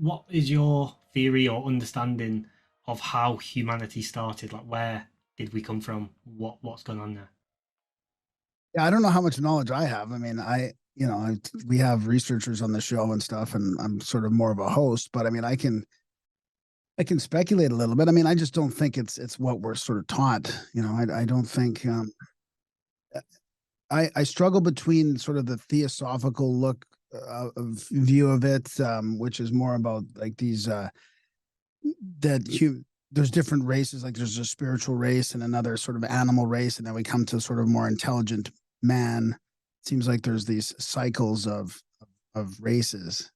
what is your theory or understanding of how humanity started? Like, where did we come from? What's going on there? Yeah, I don't know how much knowledge I have. I mean, we have researchers on the show and stuff, and I'm sort of more of a host, but I mean, I can speculate a little bit. I mean, I just don't think it's what we're sort of taught. I don't think I struggle between sort of the theosophical look of view of it, which is more about like these that there's different races, like there's a spiritual race and another sort of animal race, and then we come to sort of more intelligent man. It seems like there's these cycles of races,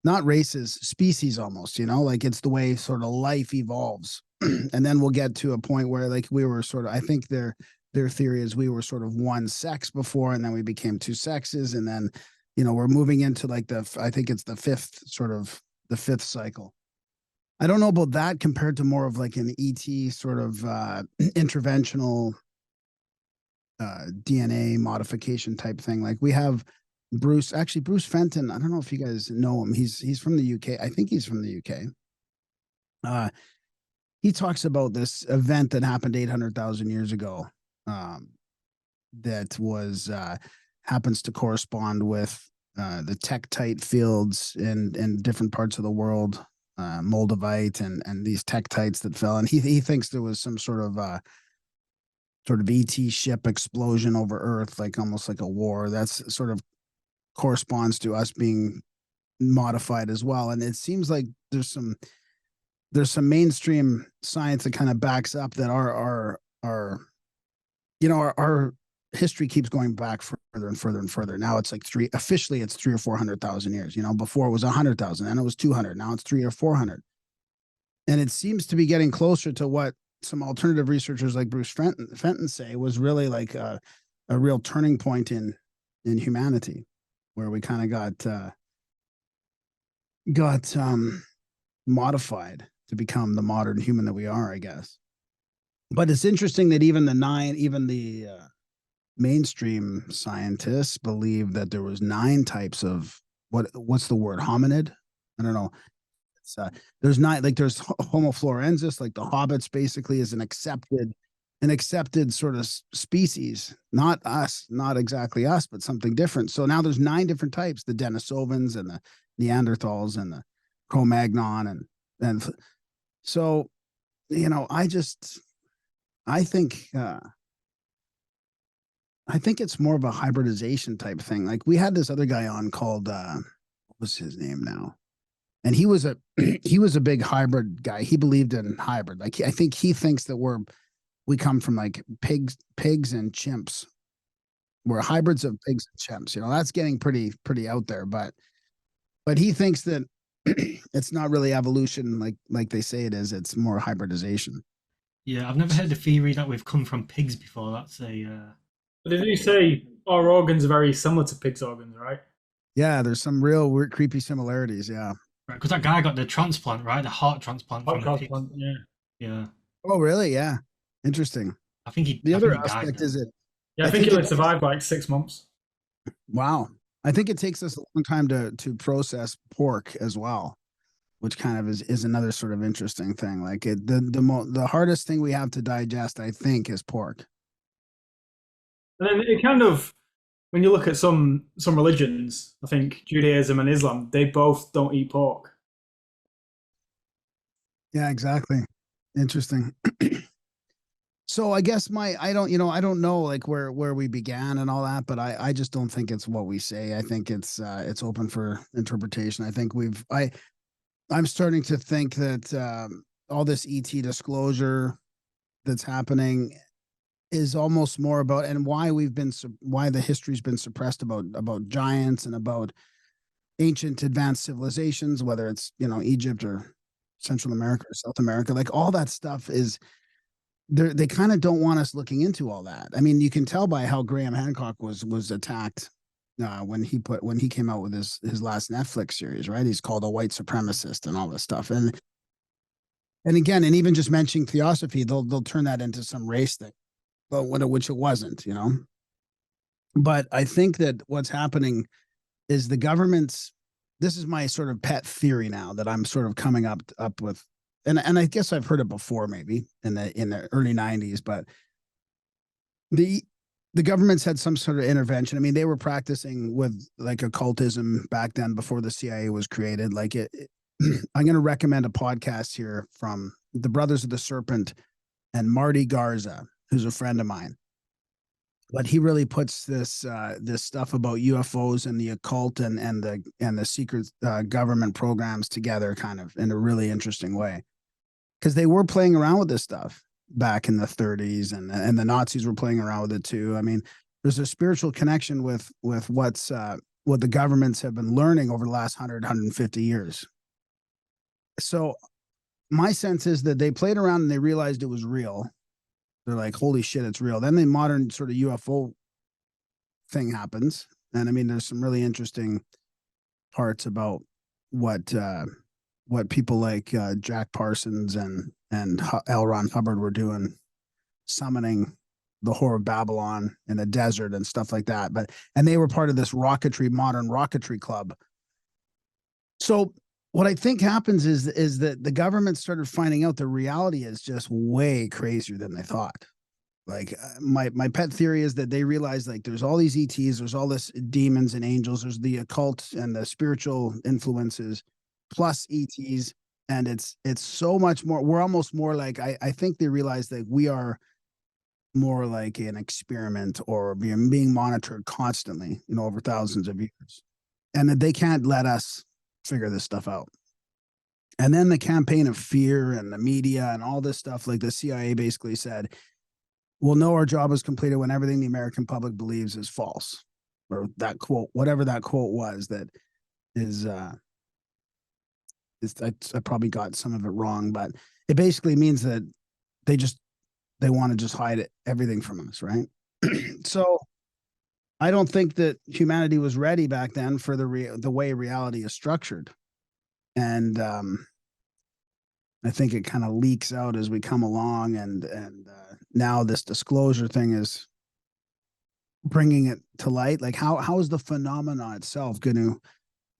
not races, species almost, like it's the way sort of life evolves. And then we'll get to a point where like we were sort of, I think their theory is we were sort of one sex before, and then we became two sexes, and then we're moving into like I think it's the fifth cycle. I don't know about that compared to more of like an ET sort of interventional DNA modification type thing. Like we have Bruce Fenton. I don't know if you guys know him. He's from the UK. I think he's from the UK. He talks about this event that happened 800,000 years ago. That was happens to correspond with the tektite fields in different parts of the world, Moldavite and these tektites that fell. And he thinks there was some sort of ET ship explosion over Earth, like almost like a war. That's sort of corresponds to us being modified as well. And it seems like there's some mainstream science that kind of backs up that our history keeps going back further and further and further. Now it's like officially it's 3 or 400,000 years. Before it was 100,000, then it was 200. Now it's 3 or 400. And it seems to be getting closer to what some alternative researchers like Bruce Fenton say was really like a real turning point in humanity, where we kind of got modified to become the modern human that we are, I guess. But it's interesting that even the mainstream scientists believe that there was 9 types of what's the word, hominid. I don't know. It's there's 9, like there's Homo florensis, like the hobbits basically is an accepted sort of species, not us, not exactly us, but something different. So now there's 9 different types: the Denisovans and the Neanderthals and the Cro-Magnon and so I think I think it's more of a hybridization type thing. Like we had this other guy on called what was his name now? And he was a he was a big hybrid guy. He believed in hybrid. Like I think he thinks that we come from like pigs and chimps. We're hybrids of pigs and chimps. That's getting pretty out there, but he thinks that it's not really evolution like they say it is. It's more hybridization. Yeah, I've never heard the theory that we've come from pigs before. That's a But they do say our organs are very similar to pigs' organs, right? Yeah, there's some real weird, creepy similarities. Yeah. right because that guy got the transplant, right? The heart transplant Heart from a pig. transplant, yeah. Yeah, Oh, really? Yeah. Interesting. The I think other he died aspect though. is it. Yeah, I I think think it it. only survived like 6 months. Wow. I think it takes us a long time to process pork as well, which kind of is another sort of interesting thing. Like the hardest thing we have to digest, I think, is pork. And then it kind of, when you look at some religions, I think Judaism and Islam, they both don't eat pork. Yeah, exactly. Interesting. So I guess I don't know like where we began and all that, but I just don't think it's what we say. I think it's open for interpretation. I think I'm starting to think that all this ET disclosure that's happening is almost more about, and why the history's been suppressed about giants and about ancient advanced civilizations, whether it's Egypt or Central America or South America. Like all that stuff is they kind of don't want us looking into all that. I mean, you can tell by how Graham Hancock was attacked when he came out with his last Netflix series, right? He's called a white supremacist and all this stuff. And again, and even just mentioning theosophy, they'll turn that into some race thing, but which it wasn't. But I think that what's happening is the governments this is my sort of pet theory now that I'm sort of coming up with, and I guess I've heard it before, maybe in the early 90s, but the governments had some sort of intervention. I mean, they were practicing with like occultism back then before the CIA was created. Like I'm going to recommend a podcast here from the Brothers of the Serpent and Marty Garza, who's a friend of mine. But he really puts this stuff about UFOs and the occult and the secret government programs together kind of in a really interesting way, because they were playing around with this stuff back in the 30s, and the Nazis were playing around with it too. I mean, there's a spiritual connection with what the governments have been learning over the last 150 years. So my sense is that they played around and they realized it was real. They're like, holy shit, it's real. Then the modern sort of UFO thing happens. And I mean, there's some really interesting parts about what people like Jack Parsons and L. Ron Hubbard were doing, summoning the Whore of Babylon in the desert and stuff like that. And they were part of this modern rocketry club. So what I think happens is that the government started finding out the reality is just way crazier than they thought. Like my pet theory is that they realized like there's all these ETs, there's all this demons and angels, there's the occult and the spiritual influences plus ETs, and it's so much more. We're almost more like I think they realized that we are more like an experiment or being monitored constantly, over thousands of years, and that they can't let us figure this stuff out. And then the campaign of fear and the media and all this stuff, like the CIA basically said, we'll know our job is completed when everything the American public believes is false, or that quote, whatever that quote was, that is I probably got some of it wrong, but it basically means that they want to just hide everything from us, right? So I don't think that humanity was ready back then for the way reality is structured. And I think it kind of leaks out as we come along, and now this disclosure thing is bringing it to light. Like how is the phenomena itself going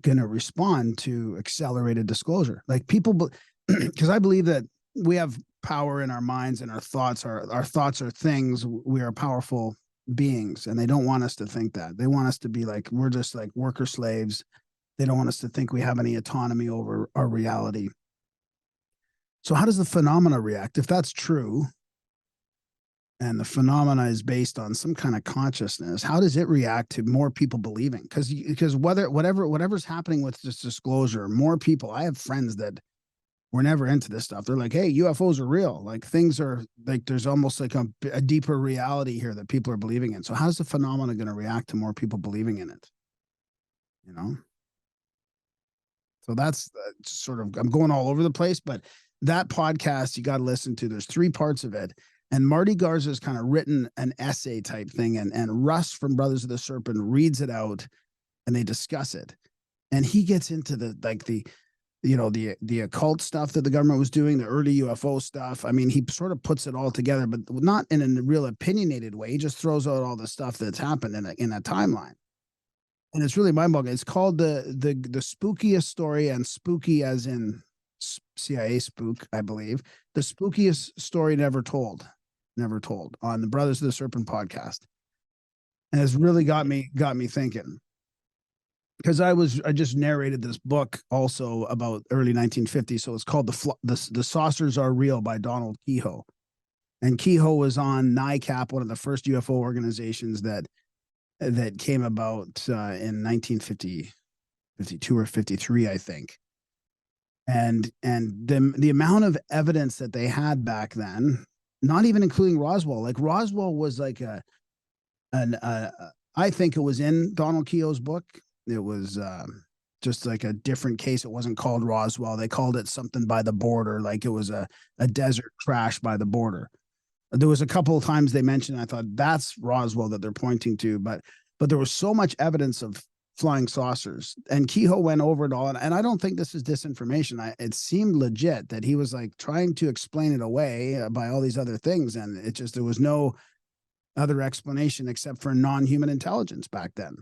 to respond to accelerated disclosure? Like people, because I believe that we have power in our minds, and our thoughts are things. We are powerful beings, and they don't want us to think that. They want us to be like we're just like worker slaves. They don't want us to think we have any autonomy over our reality. So how does the phenomena react? If that's true, and the phenomena is based on some kind of consciousness, how does it react to more people believing? Because whatever's happening with this disclosure, more people. I have friends that were never into this stuff. They're like, hey, UFOs are real. Like things are like there's almost like a deeper reality here that people are believing in. So how's the phenomena going to react to more people believing in it? So that's sort of, I'm going all over the place, but that podcast you got to listen to. There's 3 parts of it. And Marty Garza's kind of written an essay type thing, and Russ from Brothers of the Serpent reads it out, and they discuss it. And he gets into the occult stuff that the government was doing, the early UFO stuff. I mean, he sort of puts it all together, but not in a real opinionated way. He just throws out all the stuff that's happened in a timeline. And it's really mind-boggling. It's called the spookiest story, and spooky as in CIA spook, I believe. The spookiest story never told on the Brothers of the Serpent podcast. And it's really got me thinking. Because I just narrated this book also about early 1950s. So it's called The Saucers Are Real by Donald Kehoe. And Kehoe was on NICAP, one of the first UFO organizations that came about in 1952 or 53, I think. And the amount of evidence that they had back then, not even including Roswell. Like Roswell was like I think it was in Donald Kehoe's book. It was just like a different case. It wasn't called Roswell. They called it something by the border, like it was a desert crash by the border. There was a couple of times they mentioned, I thought that's Roswell that they're pointing to, but there was so much evidence of flying saucers, and Kehoe went over it all. And I don't think this is disinformation. It seemed legit that he was like trying to explain it away by all these other things. And there was no other explanation except for non-human intelligence back then.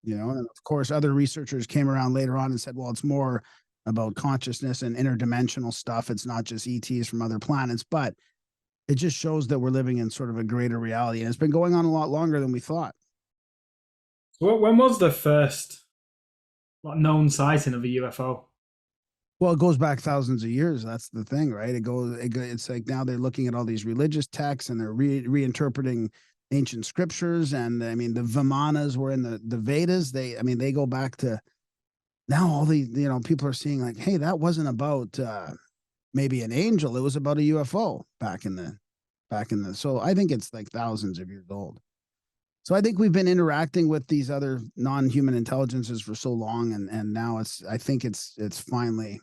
you know, and of course other researchers came around later on and said, well, it's more about consciousness and interdimensional stuff. It's not just ETs from other planets, but it just shows that we're living in sort of a greater reality, and it's been going on a lot longer than we thought. When was the first known sighting of a UFO? Well, it goes back thousands of years. That's the thing, right? It's like now they're looking at all these religious texts and they're reinterpreting ancient scriptures. And I mean, the Vimanas were in the Vedas. They go back to now. All the people are seeing like, hey, that wasn't about maybe an angel. It was about a UFO back in the. So I think it's like thousands of years old. So I think we've been interacting with these other non-human intelligences for so long, and now I think it's finally.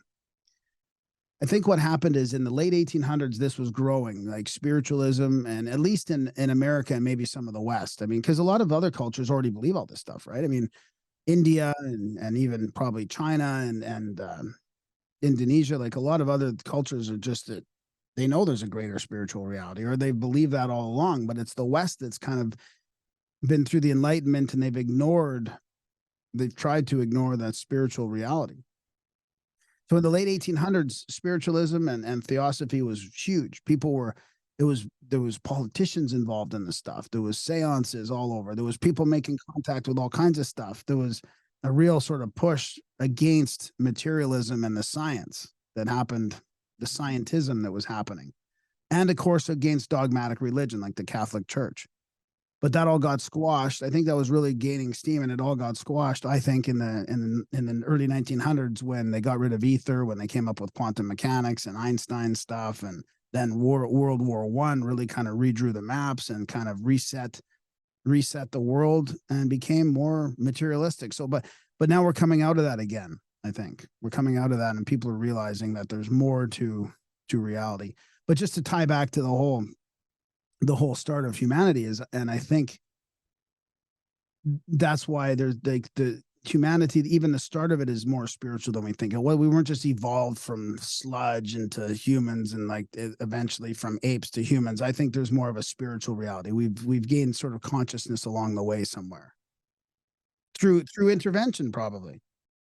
I think what happened is in the late 1800s, this was growing, like spiritualism, and at least in America and maybe some of the West. I mean, because a lot of other cultures already believe all this stuff, right? I mean, India and even probably China and Indonesia, like a lot of other cultures are just that they know there's a greater spiritual reality, or they believe that all along. But it's the West that's kind of been through the Enlightenment, and they've tried to ignore that spiritual reality. So in the late 1800s, spiritualism and theosophy was huge. There was politicians involved in the stuff. There was seances all over. There was people making contact with all kinds of stuff. There was a real sort of push against materialism and the science that happened, the scientism that was happening. And of course, against dogmatic religion like the Catholic Church. But that all got squashed. I think that was really gaining steam, and it all got squashed, I think, in the early 1900s when they got rid of ether, when they came up with quantum mechanics and Einstein stuff, and then World War I really kind of redrew the maps and kind of reset the world and became more materialistic. So, but now we're coming out of that again. I think we're coming out of that, and people are realizing that there's more to reality. But just to tie back to the whole start of humanity is, and I think that's why there's the humanity, even the start of it is more spiritual than we think. Well, we weren't just evolved from sludge into humans and like eventually from apes to humans. I think there's more of a spiritual reality. We've gained sort of consciousness along the way somewhere through intervention, probably.